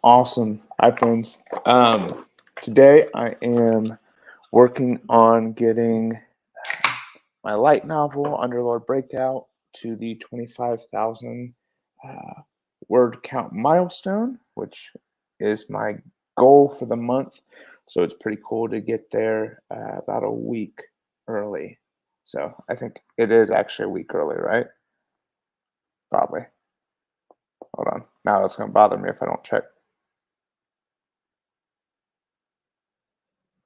Awesome. Hi, friends. Today I am working on getting my light novel, Underlord Breakout, to the 25,000 uh, word count milestone, which is my goal for the month. So it's pretty cool to get there about a week early. So I think it is actually a week early, right? Probably. Hold on. Now that's going to bother me if I don't check.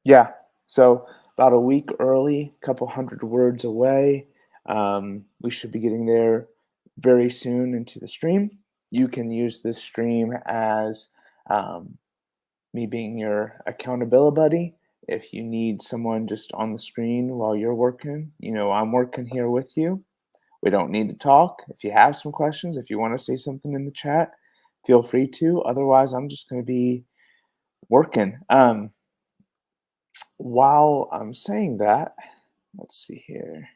Yeah. So about a week early, a couple hundred words away. We should be getting there very soon into the stream. You can use this stream as um, me being your accountability buddy. If you need someone just on the screen while you're working, I'm working here with you. We don't need to talk. If you have some questions, if you want to say something in the chat, feel free to. Otherwise, I'm just going to be working. While I'm saying that, let's see here.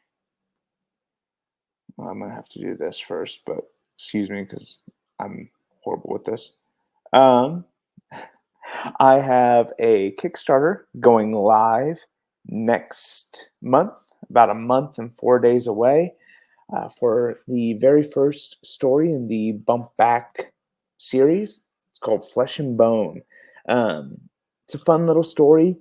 Well, I'm going to have to do this first, but excuse me because I'm horrible with this. Um, I have a Kickstarter going live next month, about a month and 4 days away, for the very first story in the Bump Back series. It's called Flesh and Bone. It's a fun little story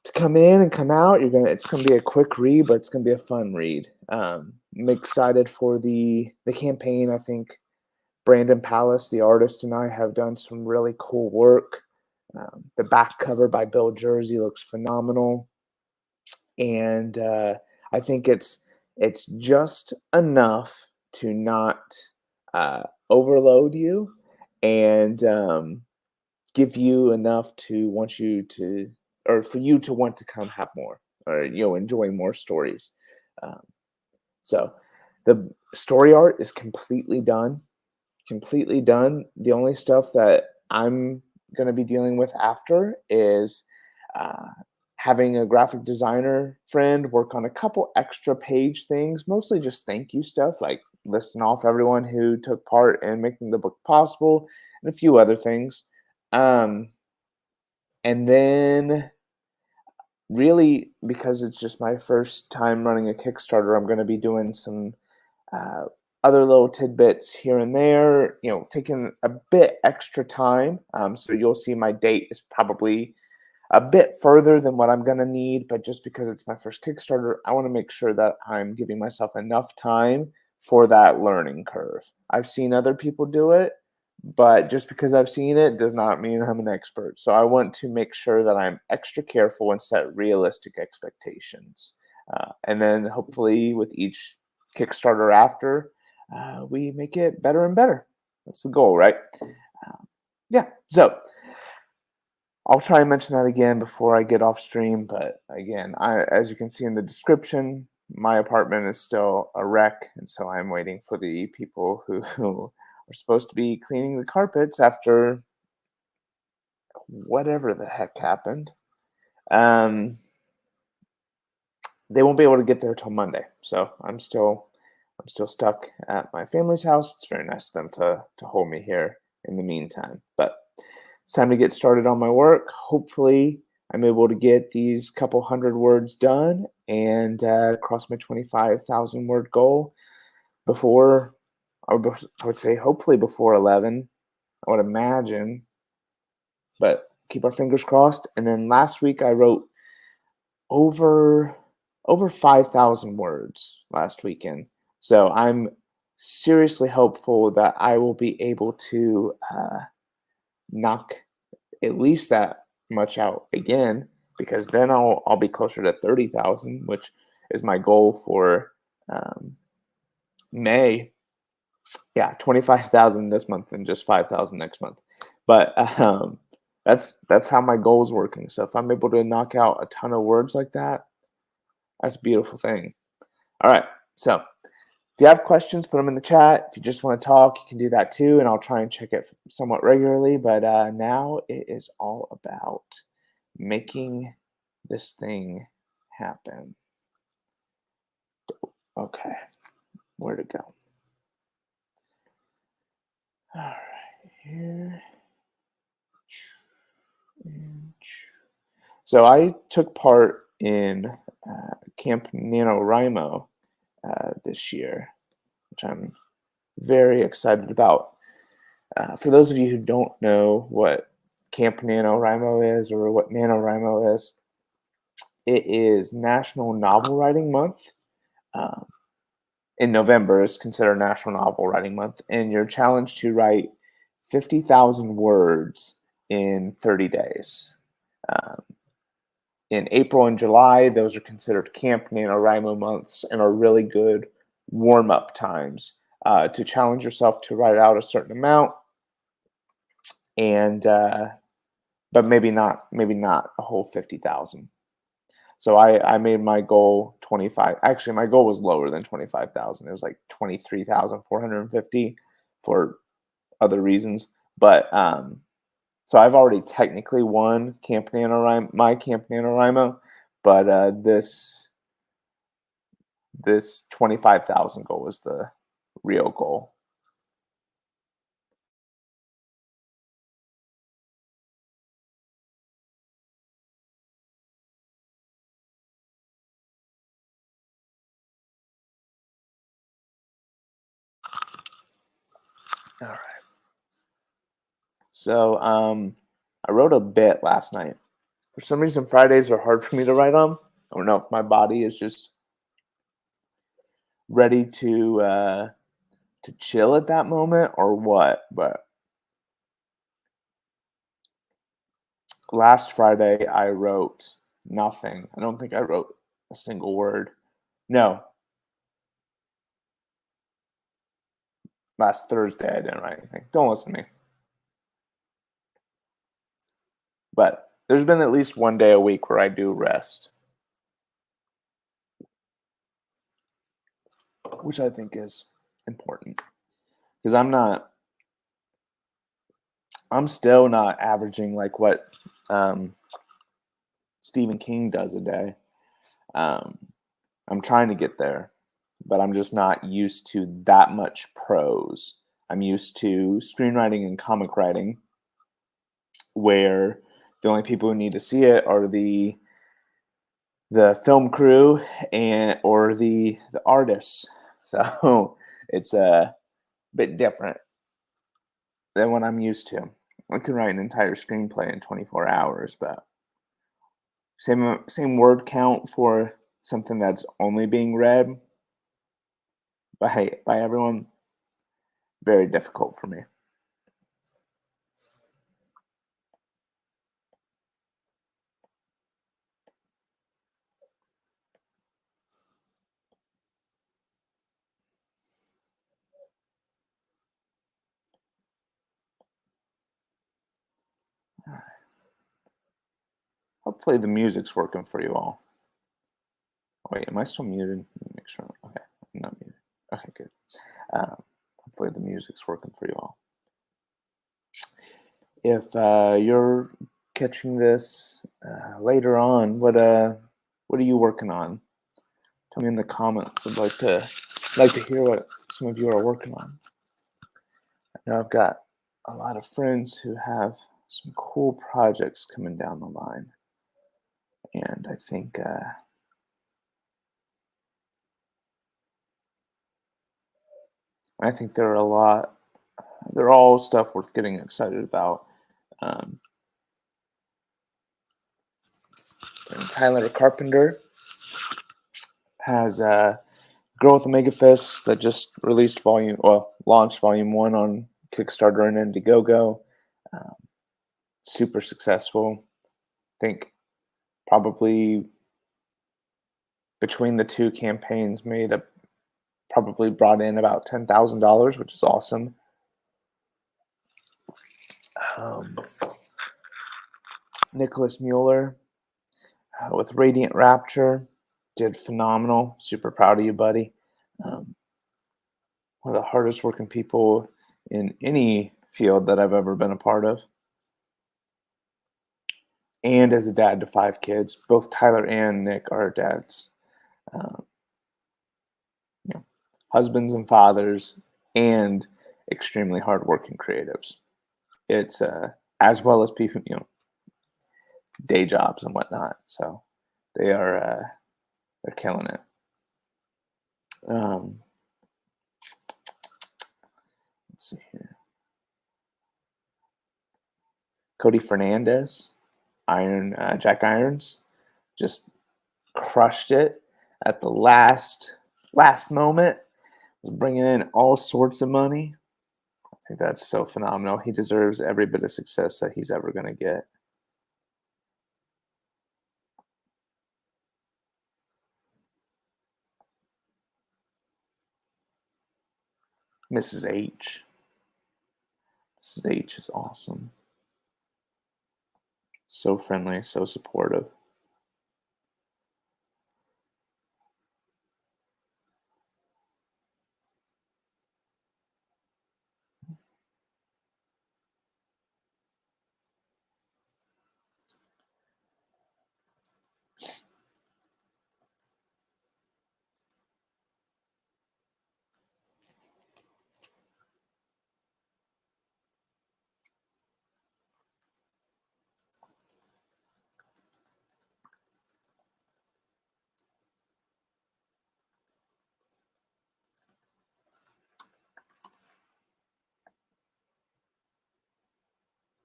to come in and come out. It's gonna be a quick read, but it's gonna be a fun read. I'm excited for the campaign. I think Brandon Palace, the artist, and I have done some really cool work. The back cover by Bill Jersey looks phenomenal, and I think it's just enough to not overload you and give you enough to want you to, or for you to want to come have more, or enjoy more stories. Um, so the story art is completely done. Completely done. The only stuff that I'm going to be dealing with after is uh, having a graphic designer friend work on a couple extra page things, mostly just thank you stuff, like listing off everyone who took part in making the book possible, and a few other things. Um, and then, really, because it's just my first time running a Kickstarter, I'm going to be doing some uh, other little tidbits here and there, taking a bit extra time. So you'll see my date is probably a bit further than what I'm going to need, but just because it's my first Kickstarter, I want to make sure that I'm giving myself enough time for that learning curve. I've seen other people do it, but just because I've seen it does not mean I'm an expert. So I want to make sure that I'm extra careful and set realistic expectations. And then hopefully with each Kickstarter after, we make it better and better. That's the goal, right? Yeah. So I'll try and mention that again before I get off stream. But again, as you can see in the description, my apartment is still a wreck, and so I'm waiting for the people who are supposed to be cleaning the carpets after whatever the heck happened. They won't be able to get there till Monday, so I'm still stuck at my family's house. It's very nice of them to hold me here in the meantime, but it's time to get started on my work. Hopefully, I'm able to get these couple hundred words done and cross my 25,000 word goal before, I would say, hopefully before 11. I would imagine, but keep our fingers crossed. And then last week I wrote over 5,000 words last weekend. So I'm seriously hopeful that I will be able to knock at least that much out again, because then I'll be closer to 30,000, which is my goal for May. Yeah, 25,000 this month and just 5,000 next month. But that's how my goal is working. So if I'm able to knock out a ton of words like that, that's a beautiful thing. All right. So if you have questions, put them in the chat. If you just want to talk, you can do that too, and I'll try and check it somewhat regularly. But now it is all about making this thing happen. Okay, where to go? All right, here. So I took part in Camp NaNoWriMo this year, which I'm very excited about. For those of you who don't know what Camp NaNoWriMo is or what NaNoWriMo is, it is National Novel Writing Month. In November is considered National Novel Writing Month, and you're challenged to write 50,000 words in 30 days. In April and July, those are considered Camp NaNoWriMo months and are really good warm-up times to challenge yourself to write out a certain amount, and but maybe not a whole 50,000. So I made my goal 25. Actually, my goal was lower than 25,000. It was like 23,450 for other reasons. But so I've already technically won Camp NaNoWriMo, my Camp NaNoWriMo, but this 25,000 goal was the real goal. All right. So I wrote a bit last night. For some reason, Fridays are hard for me to write on. I don't know if my body is just ready to chill at that moment or what, but last Friday I wrote nothing. I don't think I wrote a single word. No. Last Thursday I didn't write anything. Don't listen to me. But there's been at least one day a week where I do rest, which I think is important. Because I'm still not averaging like what Stephen King does a day. I'm trying to get there, but I'm just not used to that much prose. I'm used to screenwriting and comic writing, where the only people who need to see it are the film crew or the artists. So it's a bit different than what I'm used to. I could write an entire screenplay in 24 hours, but same word count for something that's only being read by everyone. Very difficult for me. Hopefully the music's working for you all. Wait, am I still muted? Let me make sure. Okay, I'm not muted. Okay, good. Hopefully the music's working for you all. If you're catching this later on, what are you working on? Tell me in the comments. I'd like to hear what some of you are working on. I know I've got a lot of friends who have some cool projects coming down the line, and I think they're all stuff worth getting excited about. And Tyler Carpenter has Girl with a Mega Fist that just launched Volume 1 on Kickstarter and Indiegogo. Super successful. I think probably between the two campaigns probably brought in about $10,000, which is awesome. Nicholas Mueller with Radiant Rapture did phenomenal. Super proud of you, buddy. One of the hardest working people in any field that I've ever been a part of. And as a dad to 5 kids, both Tyler and Nick are dads. Husbands and fathers, and extremely hardworking creatives. It's as well as people, day jobs and whatnot. So they're killing it. Let's see here. Cody Fernandez, Jack Irons, just crushed it at the last moment. Was bringing in all sorts of money. I think that's so phenomenal. He deserves every bit of success that he's ever going to get. Mrs. H. Mrs. H is awesome. So friendly, so supportive.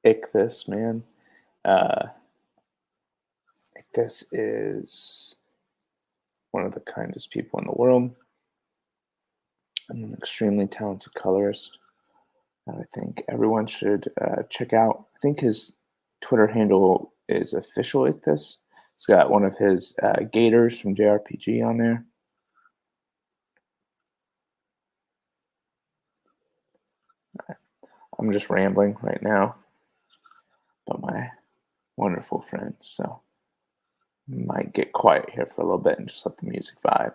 Ichthus, man. Ichthus is one of the kindest people in the world. And an extremely talented colorist that I think everyone should check out. I think his Twitter handle is official Ichthus. It's got one of his gators from JRPG on there. I'm just rambling right now about my wonderful friends, so might get quiet here for a little bit and just let the music vibe.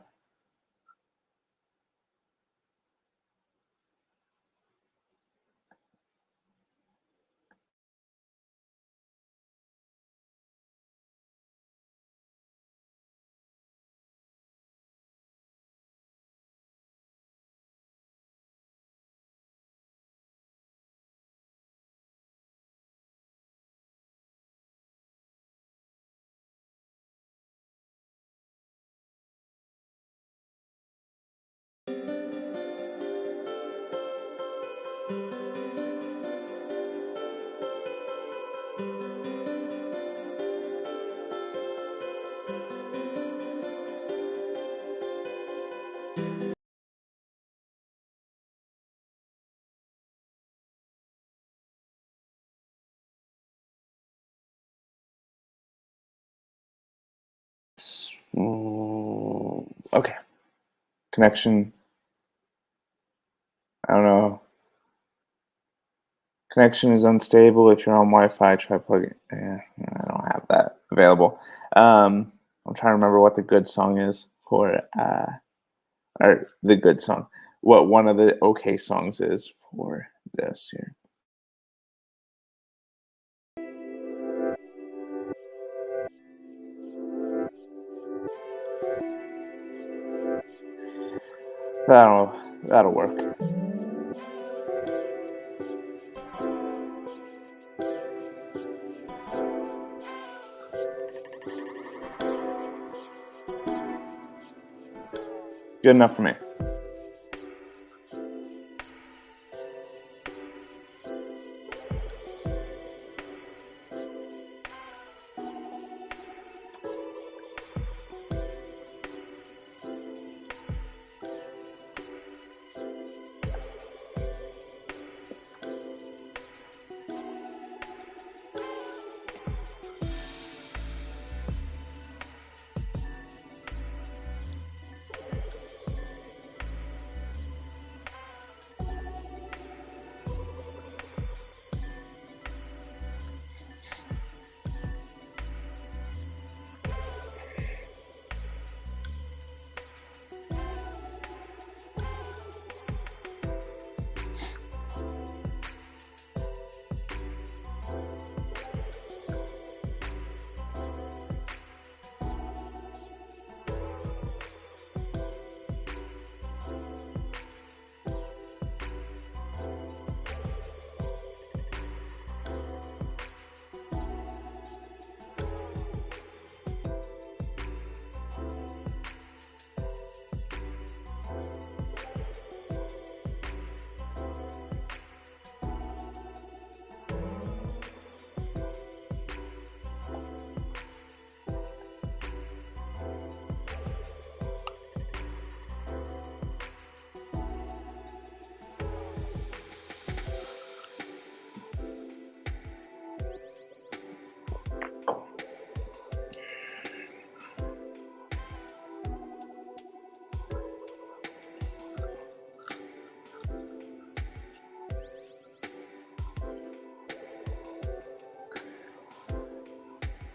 Okay. Connection. I don't know. Connection is unstable. If you're on Wi-Fi, try plugging. Yeah, I don't have that available. I'm trying to remember what the good song is for, or the good song. What one of the okay songs is for this here. That'll work. Good enough for me.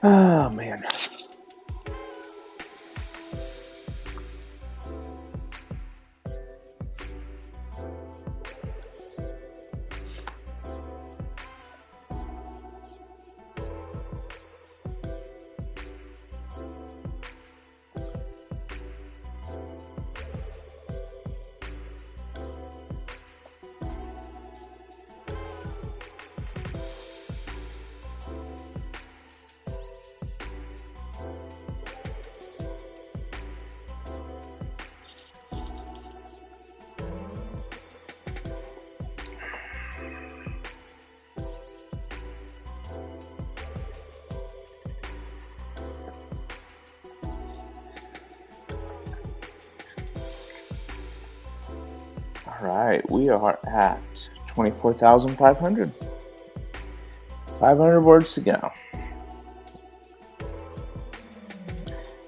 Oh, man. All right, we are at 24,500. 500 words to go.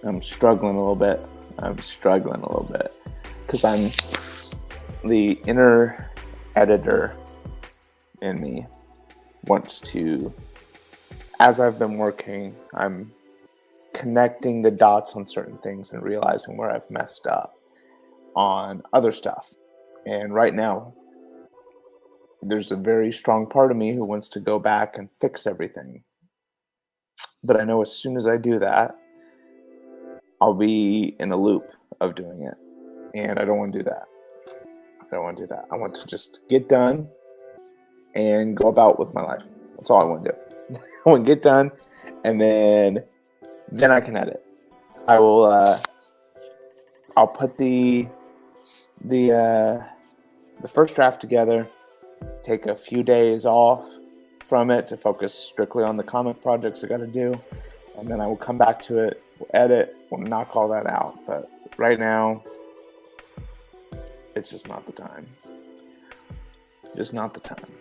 I'm struggling a little bit. Because I'm the inner editor in me wants to, as I've been working, I'm connecting the dots on certain things and realizing where I've messed up on other stuff. And right now, there's a very strong part of me who wants to go back and fix everything. But I know as soon as I do that, I'll be in a loop of doing it. And I don't want to do that. I want to just get done and go about with my life. That's all I want to do. I want to get done, and then I can edit. I will. I'll put the first draft together. Take a few days off from it to focus strictly on the comic projects I got to do, and then I will come back to it. We'll edit. We'll knock all that out. But right now, it's just not the time. Just not the time.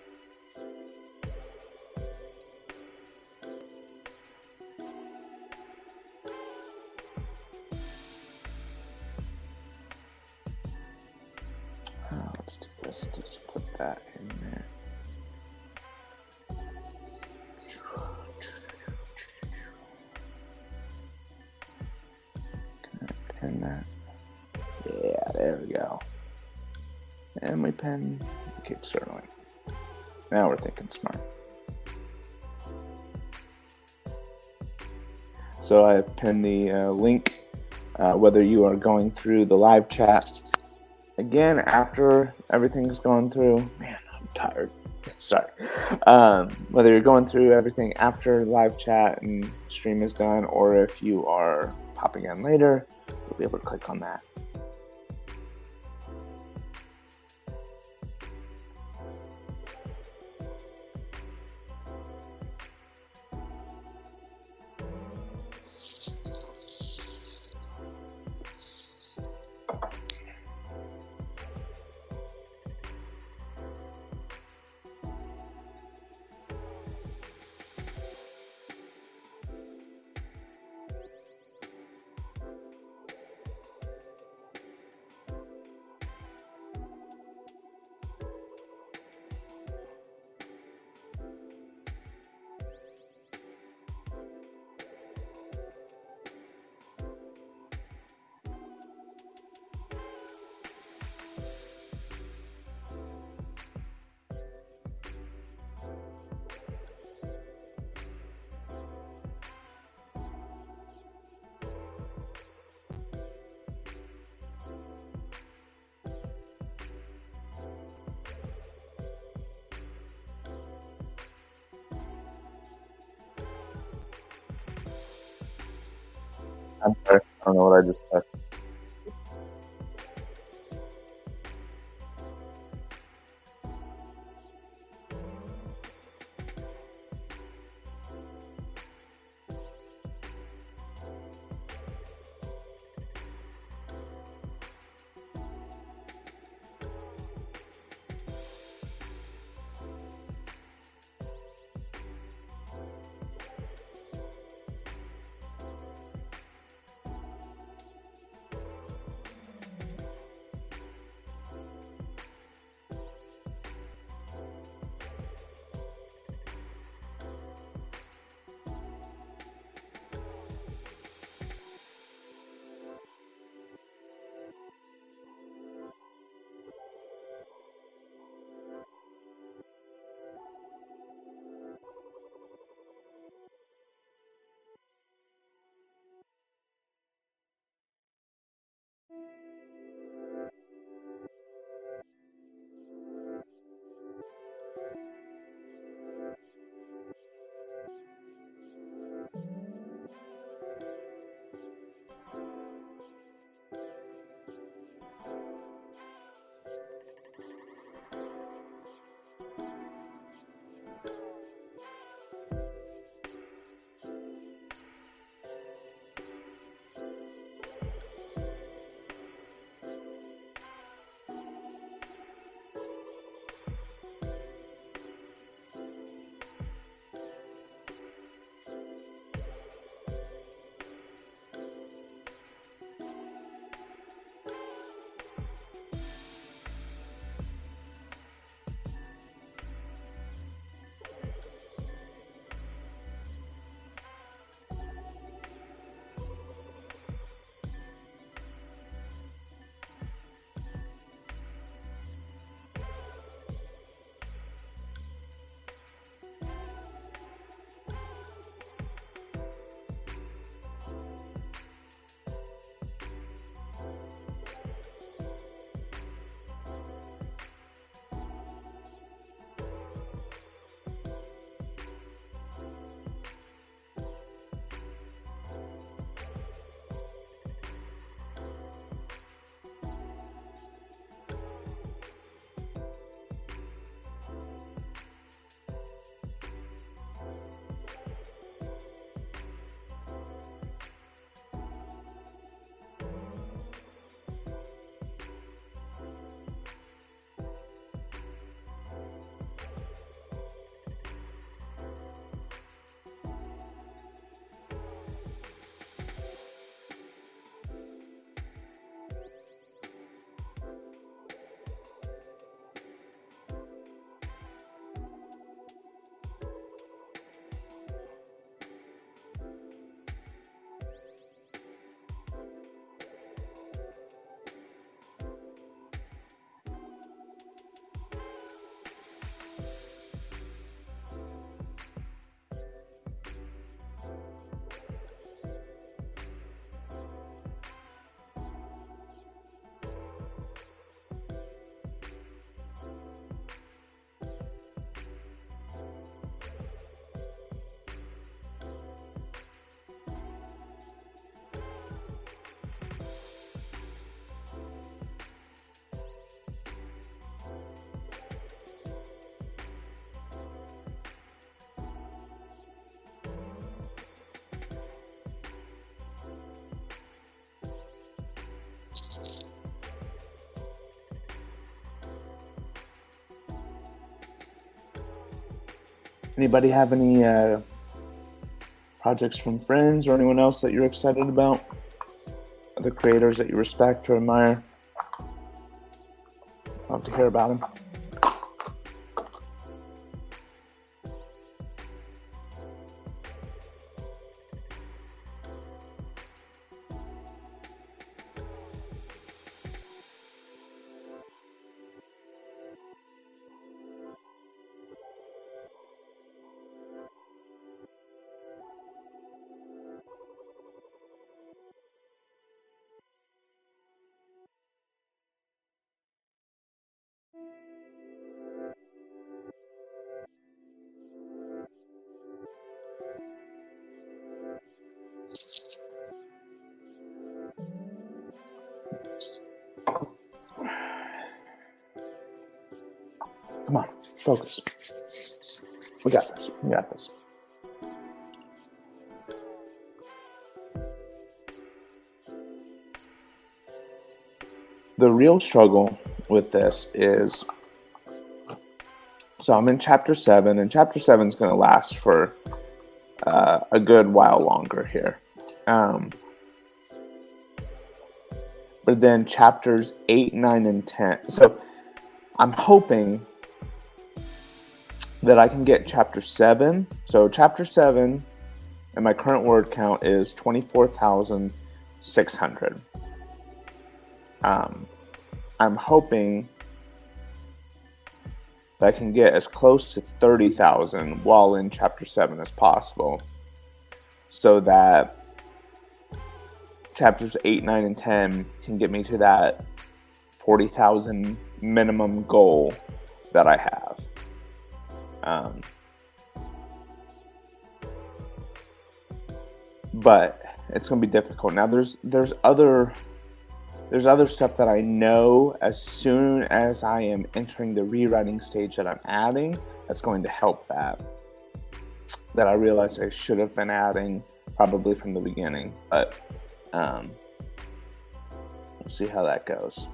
Let's do this. Let's just put that in there. Can I pin that? Yeah, there we go. And we pin the Kickstarter link. Now we're thinking smart. So I've pinned the link, whether you are going through the live chat. Again, after everything's gone through, man, I'm tired. Sorry. Whether you're going through everything after live chat and stream is done, or if you are popping in later, you'll be able to click on that. I'm sorry. I don't know what I just said. Anybody have any projects from friends or anyone else that you're excited about? Other creators that you respect or admire? Love to hear about them. Come on, focus. We got this. We got this. The real struggle with this is, so I'm in chapter 7, and chapter 7 is going to last for a good while longer here. But then chapters 8, 9, and 10. So I'm hoping that I can get chapter 7. So chapter 7, and my current word count is 24,600. I'm hoping that I can get as close to 30,000 while in chapter 7 as possible, so that chapters 8, 9, and 10 can get me to that 40,000 minimum goal that I have. But it's going to be difficult. Now there's other stuff that I know as soon as I am entering the rewriting stage that I'm adding, that's going to help that I realized I should have been adding probably from the beginning. But we'll see how that goes.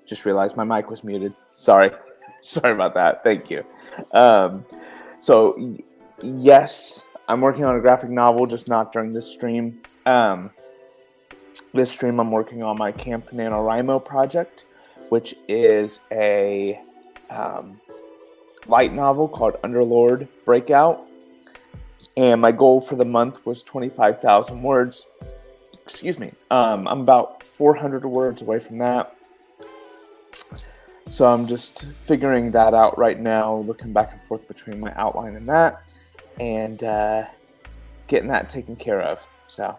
Just realized my mic was muted. Sorry. Sorry about that. Thank you. So, yes, I'm working on a graphic novel, just not during this stream. This stream, I'm working on my Camp NaNoWriMo project, which is a light novel called Underlord, Breakout. And my goal for the month was 25,000 words. Excuse me. I'm about 400 words away from that. So I'm just figuring that out right now, looking back and forth between my outline and that, and getting that taken care of. So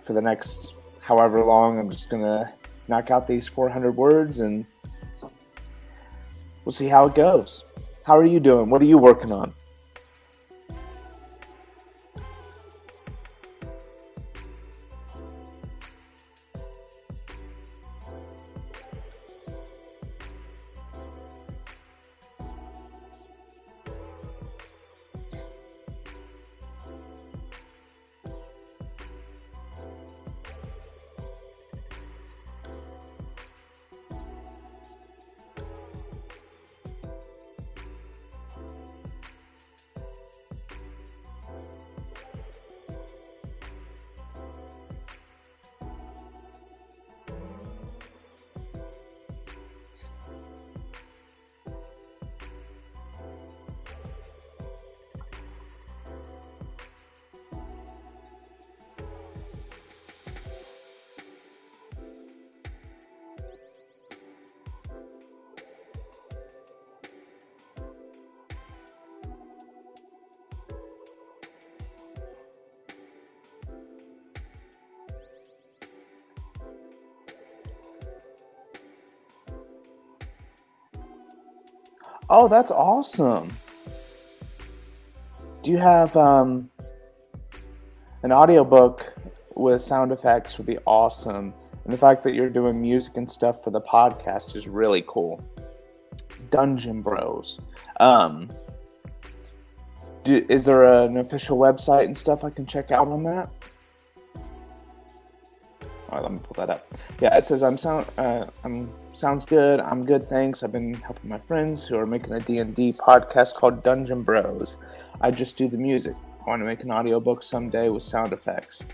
for the next however long, I'm just going to knock out these 400 words, and we'll see how it goes. How are you doing? What are you working on? Oh, that's awesome. Do you have an audiobook with sound effects would be awesome. And the fact that you're doing music and stuff for the podcast is really cool. Dungeon Bros. Is there an official website and stuff I can check out on that? All right, let me pull that up. Yeah, it says sounds good. I'm good, thanks. I've been helping my friends who are making a D&D podcast called Dungeon Bros. I just do the music. I want to make an audiobook someday with sound effects.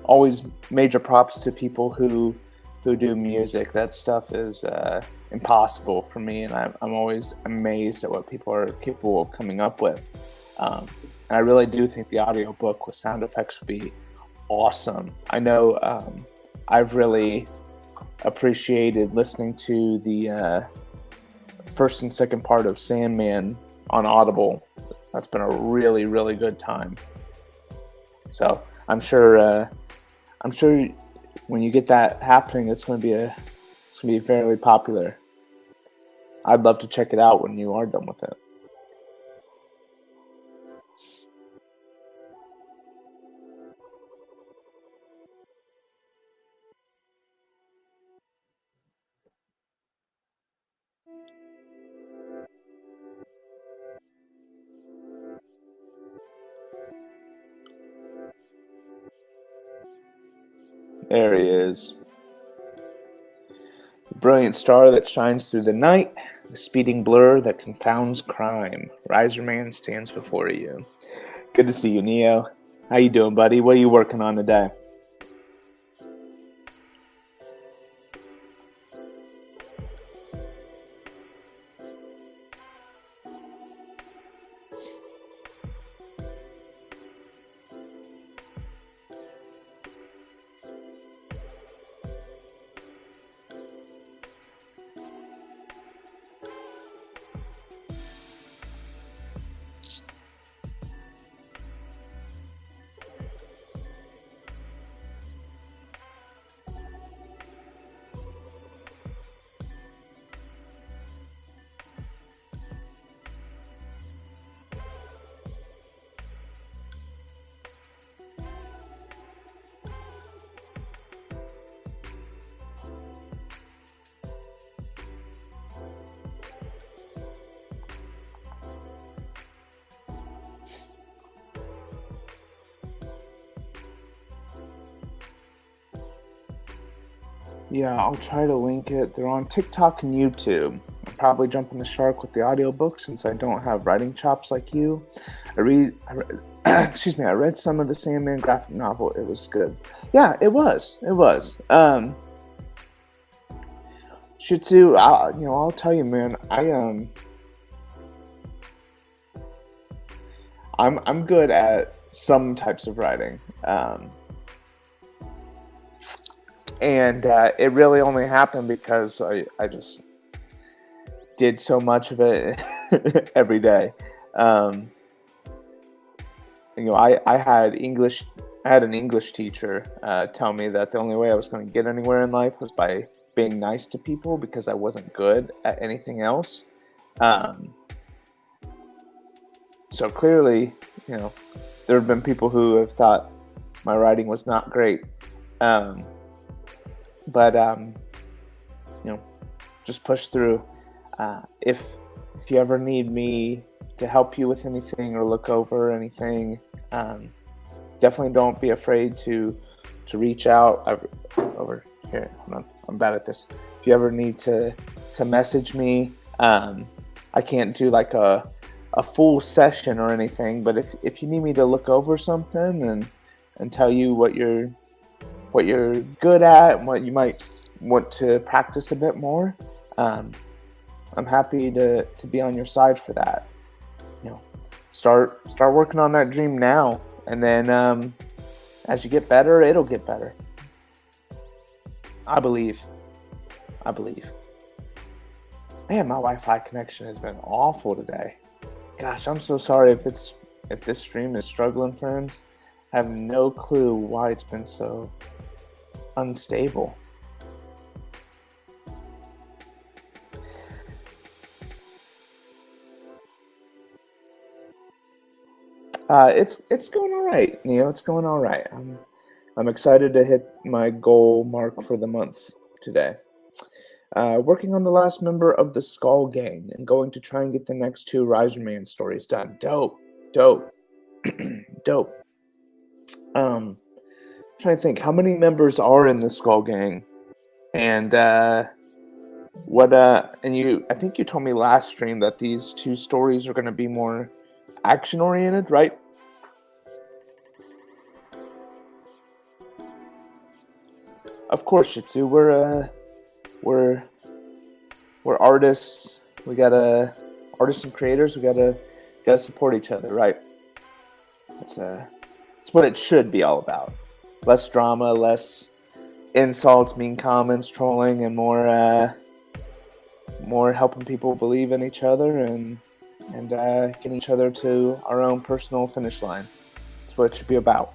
Always major props to people who do music. That stuff is impossible for me, and I'm always amazed at what people are capable of coming up with. And I really do think the audiobook with sound effects would be awesome. I know I've really appreciated listening to the first and second part of Sandman on Audible. That's been a really, really good time. So I'm sure when you get that happening, it's going to be fairly popular. I'd love to check it out when you are done with it. There he is. The brilliant star that shines through the night, the speeding blur that confounds crime. Riserman stands before you. Good to see you, Neo. How you doing, buddy? What are you working on today? Yeah, I'll try to link it. They're on TikTok and YouTube. I'll probably jump on the shark with the audiobook since I don't have writing chops like you. I read I read some of the Sandman graphic novel. It was good. Yeah, it was. Shitsu, I'll tell you, man. I'm good at some types of writing, and it really only happened because I just did so much of it every day. Um, I had English. I had an English teacher tell me that the only way I was going to get anywhere in life was by being nice to people because I wasn't good at anything else. Um, so clearly, there have been people who have thought my writing was not great. Um, but just push through. If you ever need me to help you with anything or look over anything, definitely don't be afraid to reach out. Over here, I'm bad at this. If you ever need to message me, I can't do like a full session or anything, but if you need me to look over something and tell you what you're good at and what you might want to practice a bit more, I'm happy to be on your side for that. Start working on that dream now, and then as you get better, it'll get better. I believe. Man, my Wi-Fi connection has been awful today. Gosh, I'm so sorry if this stream is struggling, friends. I have no clue why it's been so unstable. It's going all right, It's going all right. I'm excited to hit my goal mark for the month today. Working on the last member of the Skull Gang and going to try and get the next 2 Riser Man stories done. Dope. Dope. Trying to think, how many members are in the Skull Gang? And what and I think you told me last stream that these 2 stories are going to be more action oriented, right? Of course, Shitsu. We're artists. We gotta artists and creators. We gotta support each other, right? It's what it should be all about. Less drama, less insults, mean comments, trolling, and more helping people believe in each other and getting each other to our own personal finish line. That's what it should be about.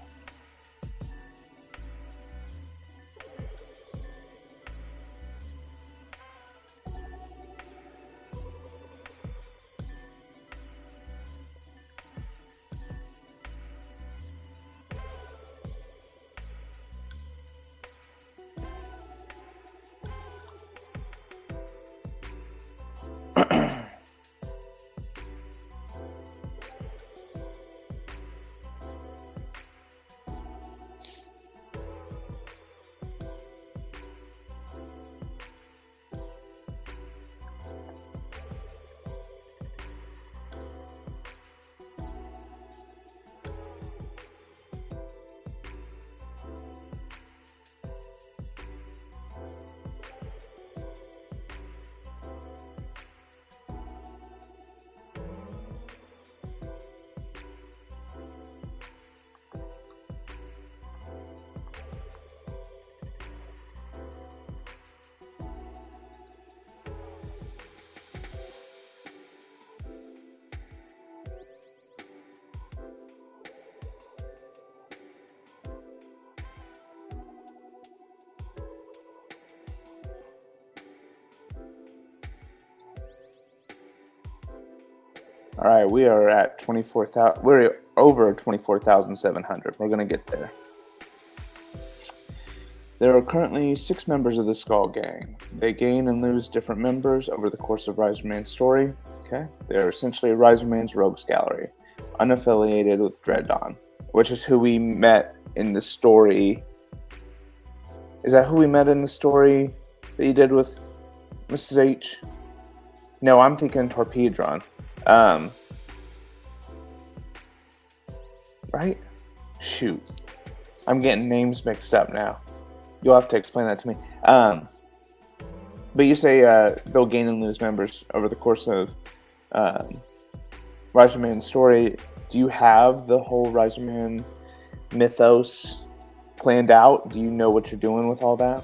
All right, we are at 24,000. We're over 24,700. We're going to get there. There are currently 6 members of the Skull Gang. They gain and lose different members over the course of Riser Man's story. Okay, they're essentially Riser Man's Rogues Gallery, unaffiliated with Dread Dawn, which is who we met in the story. Is that who we met in the story that you did with Mrs. H? No, I'm thinking Torpedron. Right? Shoot. I'm getting names mixed up now. You'll have to explain that to me. But you say they'll gain and lose members over the course of Rise of Man story. Do you have the whole Rise of Man mythos planned out? Do you know what you're doing with all that?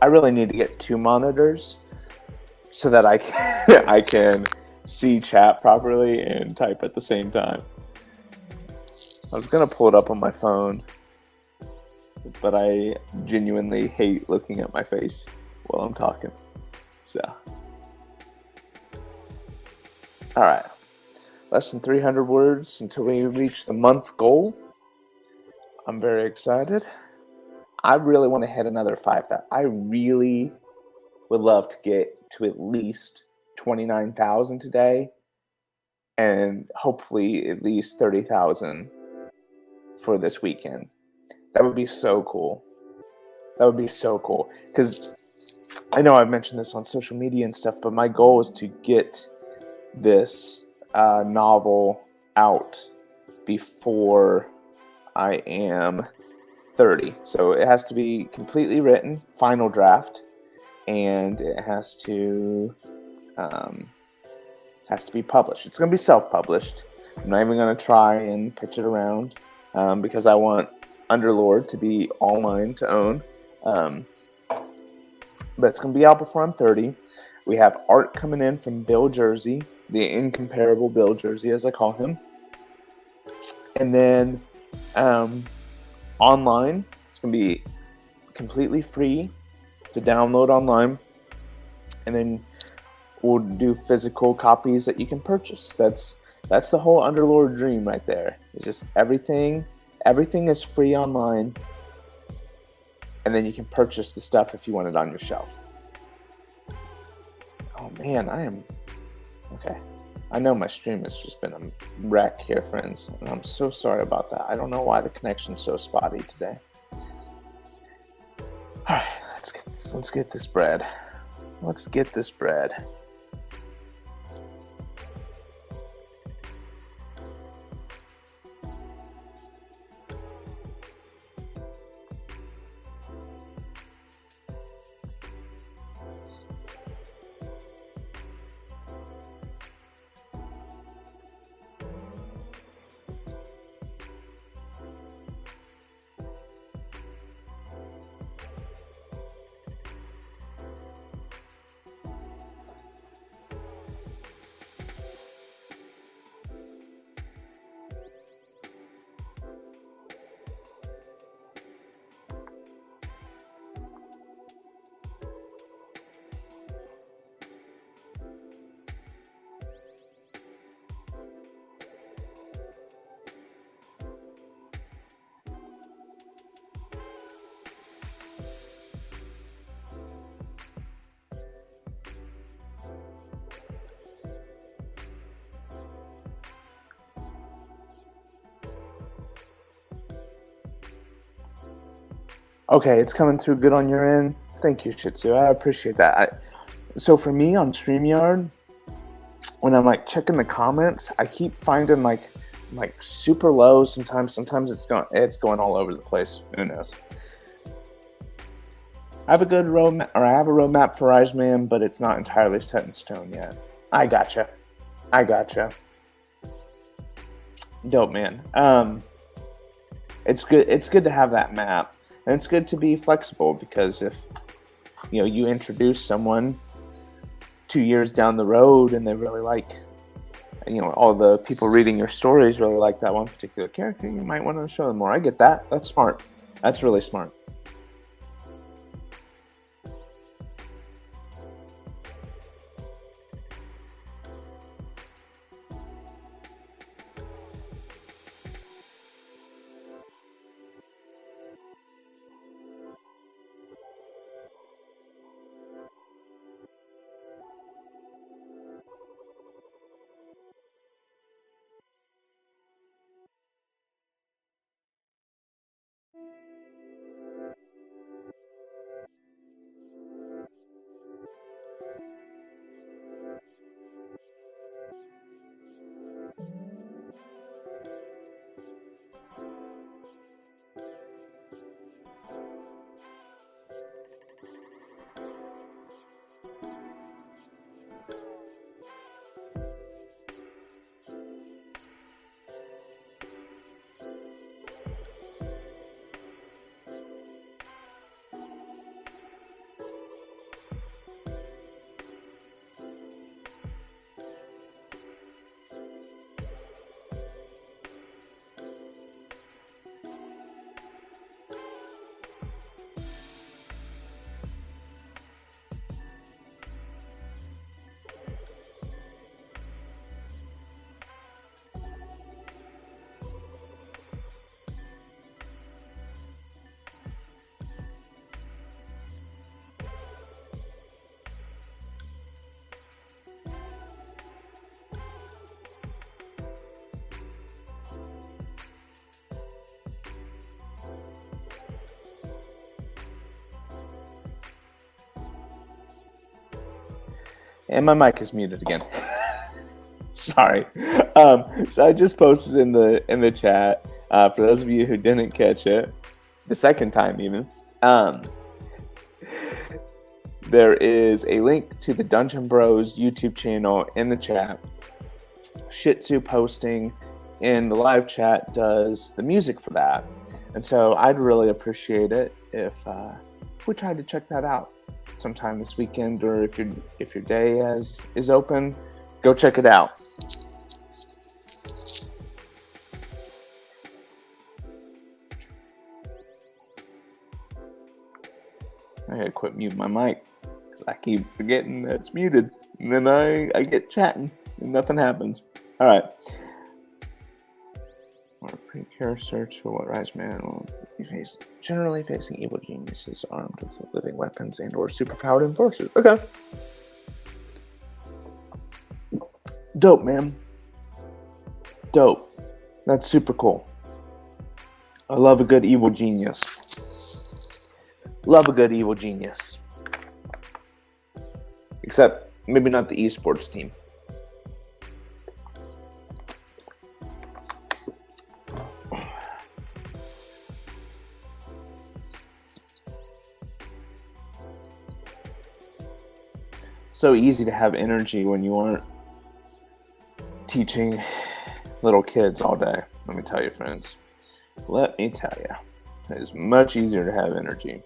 I really need to get 2 monitors so that I can see chat properly and type at the same time. I was gonna pull it up on my phone, but I genuinely hate looking at my face while I'm talking. So, all right, less than 300 words until we reach the month goal. I'm very excited. I really want to hit another 5,000. I really would love to get to at least 29,000 today, and hopefully at least 30,000 for this weekend. That would be so cool. That would be so cool. Because I know I've mentioned this on social media and stuff, but my goal is to get this novel out before I am 30. So it has to be completely written, final draft, and it has to be published. It's going to be self-published. I'm not even going to try and pitch it around because I want Underlord to be all mine to own. But it's going to be out before I'm 30. We have art coming in from Bill Jersey, the incomparable Bill Jersey, as I call him. And then online, it's going to be completely free to download online. And then we'll do physical copies that you can purchase. That's the whole Underlord dream right there. It's just everything is free online, and then you can purchase the stuff if you want it on your shelf. Oh man, I am okay. I know my stream has just been a wreck here, friends, and I'm so sorry about that. I don't know why the connection's so spotty today. All right, let's get this bread. Let's get this bread. Okay, it's coming through good on your end. Thank you, Shih Tzu. I appreciate that. So for me on StreamYard, when I'm like checking the comments, I keep finding like super low. Sometimes it's going all over the place. Who knows? I have a roadmap for Rise Man, but it's not entirely set in stone yet. I gotcha. Dope, man. It's good to have that map. And it's good to be flexible because if you introduce someone 2 years down the road and they really like, all the people reading your stories really like that one particular character, you might want to show them more. I get that. That's smart. That's really smart. And my mic is muted again. Sorry. So I just posted in the chat, for those of you who didn't catch it, the second time even, there is a link to the Dungeon Bros YouTube channel in the chat. Shih Tzu posting in the live chat does the music for that. And so I'd really appreciate it if we tried to check that out sometime this weekend, or if your day is open, go check it out. I gotta quit muting my mic because I keep forgetting that it's muted, and then I get chatting and nothing happens. All right. Or a precursor to what Rise Man will be facing. Generally facing evil geniuses armed with living weapons and or superpowered enforcers. Okay. Dope, man. Dope. That's super cool. I love a good evil genius. Love a good evil genius. Except maybe not the esports team. So easy to have energy when you aren't teaching little kids all day. Let me tell you, friends. Let me tell you. It is much easier to have energy